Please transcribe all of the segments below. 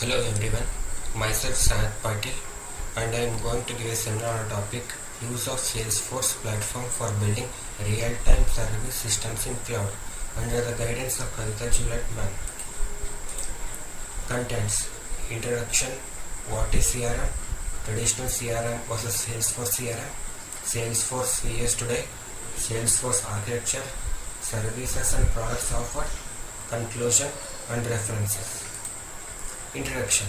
Hello everyone, myself Sayed Patil and I am going to give a seminar on topic use of Salesforce platform for building real-time service systems in cloud under the guidance of Kavita Juliet Mann. Contents: Introduction, what is CRM, traditional CRM versus Salesforce CRM, Salesforce we use today, Salesforce architecture, services and products offered, conclusion and references. Introduction.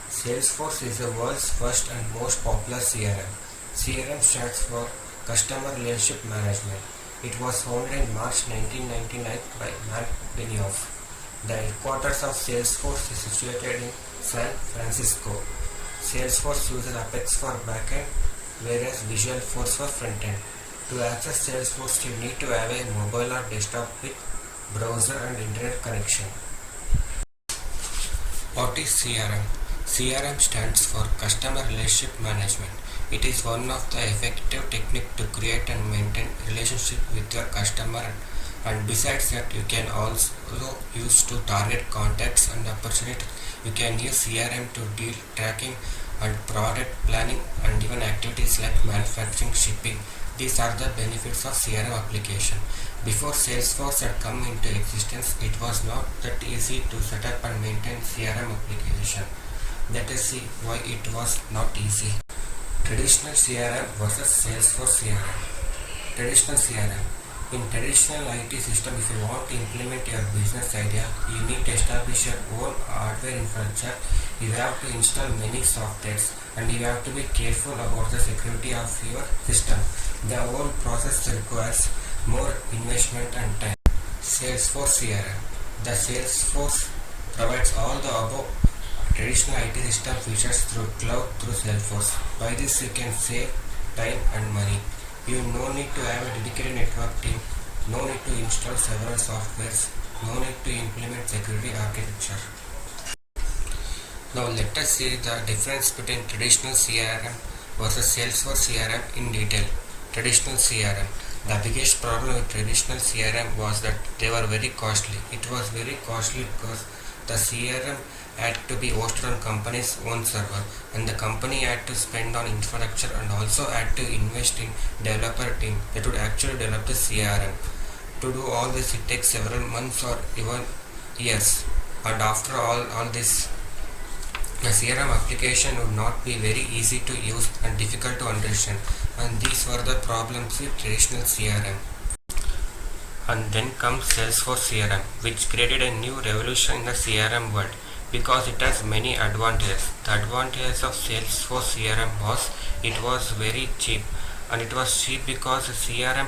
Salesforce is the world's first and most popular CRM. CRM stands for Customer Relationship Management. It was founded in March 1999 by Mark Benioff. The headquarters of Salesforce is situated in San Francisco. Salesforce uses Apex for backend, whereas Visual Force for frontend. To access Salesforce, you need to have a mobile or desktop with browser and internet connection. What is CRM? CRM stands for Customer Relationship Management. It is one of the effective technique to create and maintain relationship with your customer, and besides that you can also use to target contacts and opportunities. You can use CRM to deal tracking and product planning and even activities like manufacturing, shipping. These are the benefits of CRM application. Before Salesforce had come into existence, it was not that easy to set up and maintain CRM application. Let us see why it was not easy. Traditional CRM versus Salesforce CRM. Traditional CRM. In traditional IT system, if you want to implement your business idea, you need to establish your own hardware infrastructure. You have to install many softwares and you have to be careful about the security of your system. The whole process requires more investment and time. Salesforce CRM. The Salesforce provides all the above traditional IT system features through cloud through Salesforce. By this you can save time and money. You no need to have a dedicated network team, no need to install several softwares, no need to implement security architecture. Now let us see the difference between traditional CRM versus Salesforce CRM in detail. Traditional CRM. The biggest problem with traditional CRM was that they were very costly. It was very costly because the CRM had to be hosted on company's own server, and the company had to spend on infrastructure and also had to invest in developer team that would actually develop the CRM. To do all this it takes several months or even years, and after all this the CRM application would not be very easy to use and difficult to understand, and these were the problems with traditional CRM. And then comes Salesforce CRM, which created a new revolution in the CRM world because it has many advantages. The advantage of Salesforce CRM was it was very cheap, and it was cheap because the CRM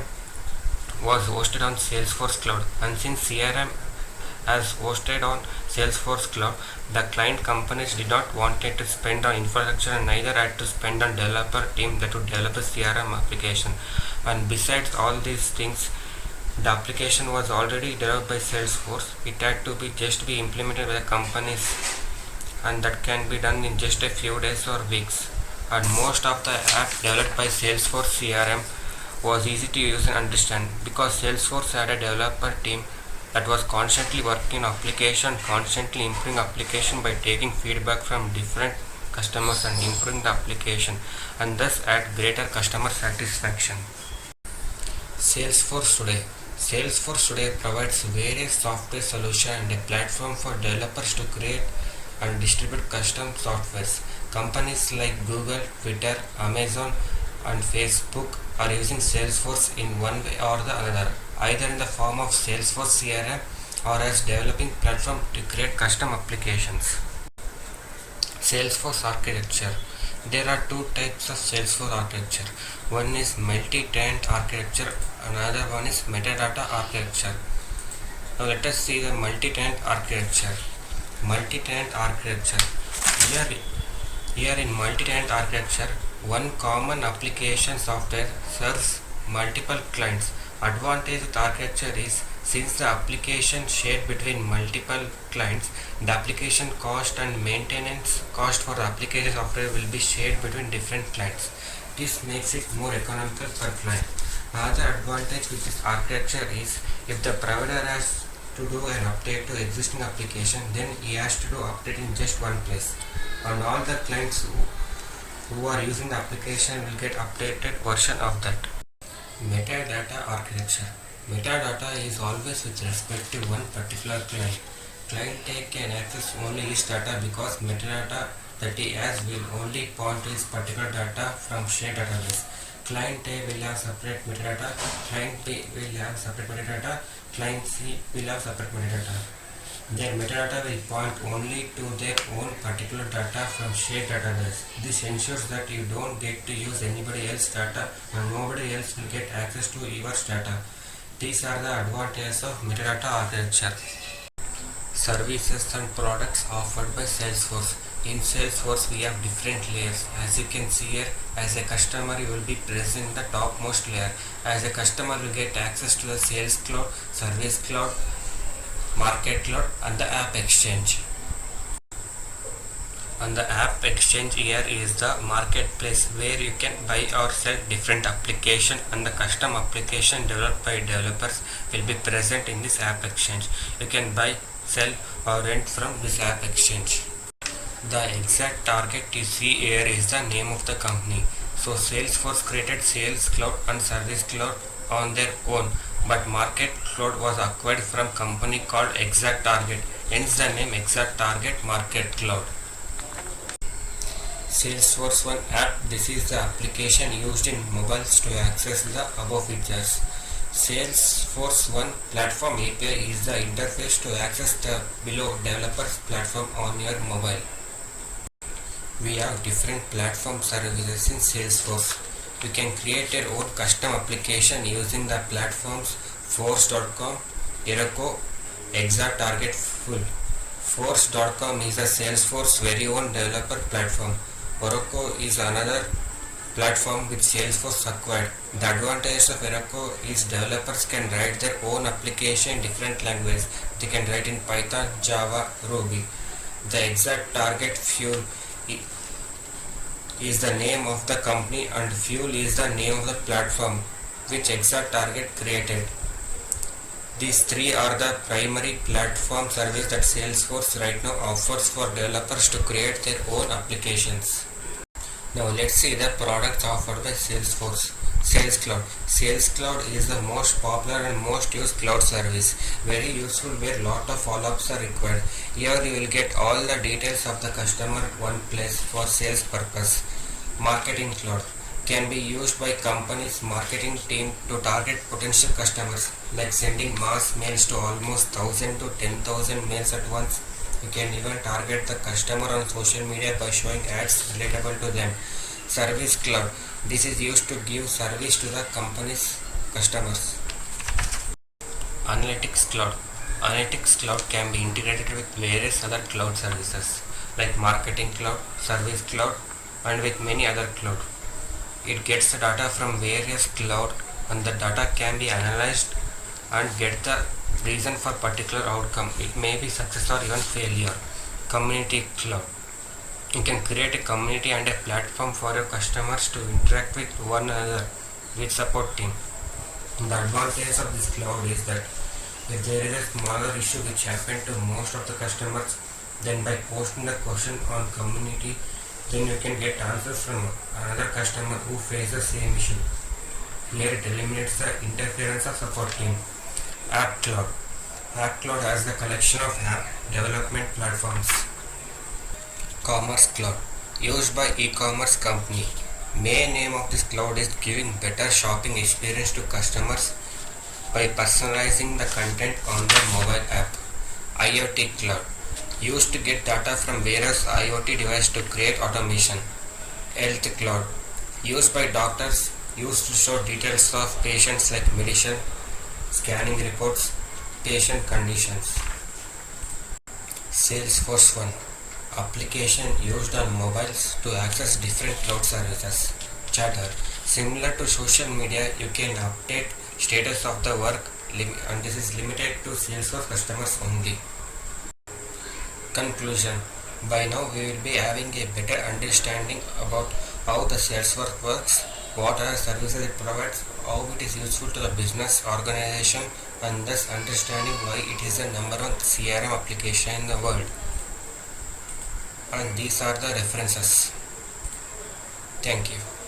was hosted on Salesforce Cloud, and since CRM as hosted on Salesforce Cloud, the client companies did not want to spend on infrastructure and neither had to spend on developer team that would develop a CRM application. And besides all these things, the application was already developed by Salesforce. It had to be just be implemented by the companies, and that can be done in just a few days or weeks. And most of the app developed by Salesforce CRM was easy to use and understand because Salesforce had a developer team that was constantly working on application, constantly improving application by taking feedback from different customers and improving the application, and thus add greater customer satisfaction. Salesforce today. Salesforce today provides various software solutions and a platform for developers to create and distribute custom softwares. Companies like Google, Twitter, Amazon, and Facebook are using Salesforce in one way or the other, either in the form of Salesforce CRM or as developing platform to create custom applications. Salesforce architecture. There are two types of Salesforce architecture. One is multi-tenant architecture, another one is metadata architecture. Now let us see the multi-tenant architecture. Multi-tenant architecture. Here in multi-tenant architecture, one common application software serves multiple clients. Advantage with architecture is since the application shared between multiple clients, the application cost and maintenance cost for the application software will be shared between different clients. This makes it more economical per client. Another advantage with this architecture is if the provider has to do an update to existing application, then he has to do update in just one place, and all the clients who are using the application will get updated version of that. Metadata architecture. Metadata is always with respect to one particular client. Client A can access only his data because metadata that he has will only point to his particular data from shared database. Client A will have separate metadata, client B will have separate metadata, client C will have separate metadata. Their metadata will point only to their own particular data from shared database. This ensures that you don't get to use anybody else's data and nobody else will get access to your data. These are the advantages of metadata architecture. Services and products offered by Salesforce. In Salesforce we have different layers. As you can see here, as a customer you will be present in the topmost layer. As a customer you will get access to the Sales Cloud, Service Cloud, Market Cloud and the App Exchange. And the App Exchange here is the marketplace where you can buy or sell different application, and the custom application developed by developers will be present in this App Exchange. You can buy, sell or rent from this App Exchange. The exact target you see here is the name of the company. So Salesforce created Sales Cloud and Service Cloud on their own, but Market Cloud was acquired from company called ExactTarget, hence the name ExactTarget Market Cloud. Salesforce One app. This is the application used in mobiles to access the above features. Salesforce One Platform API is the interface to access the below developers platform on your mobile. We have different platform services in Salesforce. You can create your own custom application using the platforms Force.com, Heroku, ExactTarget Full. Force.com is a Salesforce very own developer platform. Heroku is another platform which Salesforce acquired. The advantage of Heroku is developers can write their own application in different languages. They can write in Python, Java, Ruby. The ExactTarget Fuel is the name of the company and Fuel is the name of the platform which ExactTarget created. These three are the primary platform service that Salesforce right now offers for developers to create their own applications. Now let's see the products offered by Salesforce. Sales Cloud. Sales Cloud is the most popular and most used cloud service. Very useful where lot of follow-ups are required. Here you will get all the details of the customer at one place for sales purpose. Marketing Cloud can be used by companies' marketing team to target potential customers, like sending mass mails to almost 1,000 to 10,000 mails at once. You can even target the customer on social media by showing ads relatable to them. Service Cloud. This is used to give service to the company's customers. Analytics Cloud. Analytics Cloud can be integrated with various other cloud services like Marketing Cloud, Service Cloud and with many other cloud. It gets the data from various cloud and the data can be analyzed and get the reason for particular outcome. It may be success or even failure. Community Cloud. You can create a community and a platform for your customers to interact with one another with support team. The advantage of this cloud is that if there is a smaller issue which happened to most of the customers, then by posting the question on community, then you can get answers from another customer who faces the same issue. Here it eliminates the interference of support team. App Cloud. App Cloud has the collection of app development platforms. Commerce Cloud. Used by e-commerce company. Main aim of this cloud is giving better shopping experience to customers by personalizing the content on their mobile app. IoT Cloud. Used to get data from various IoT devices to create automation. Health Cloud. Used by doctors, used to show details of patients like medicine, scanning reports, patient conditions. Salesforce One. Application used on mobiles to access different cloud services. Chatter. Similar to social media, you can update status of the work and this is limited to Salesforce customers only. Conclusion. By now we will be having a better understanding about how the Salesforce works, what are services it provides, how it is useful to the business organization, and thus understanding why it is the number one CRM application in the world. And these are the references. Thank you.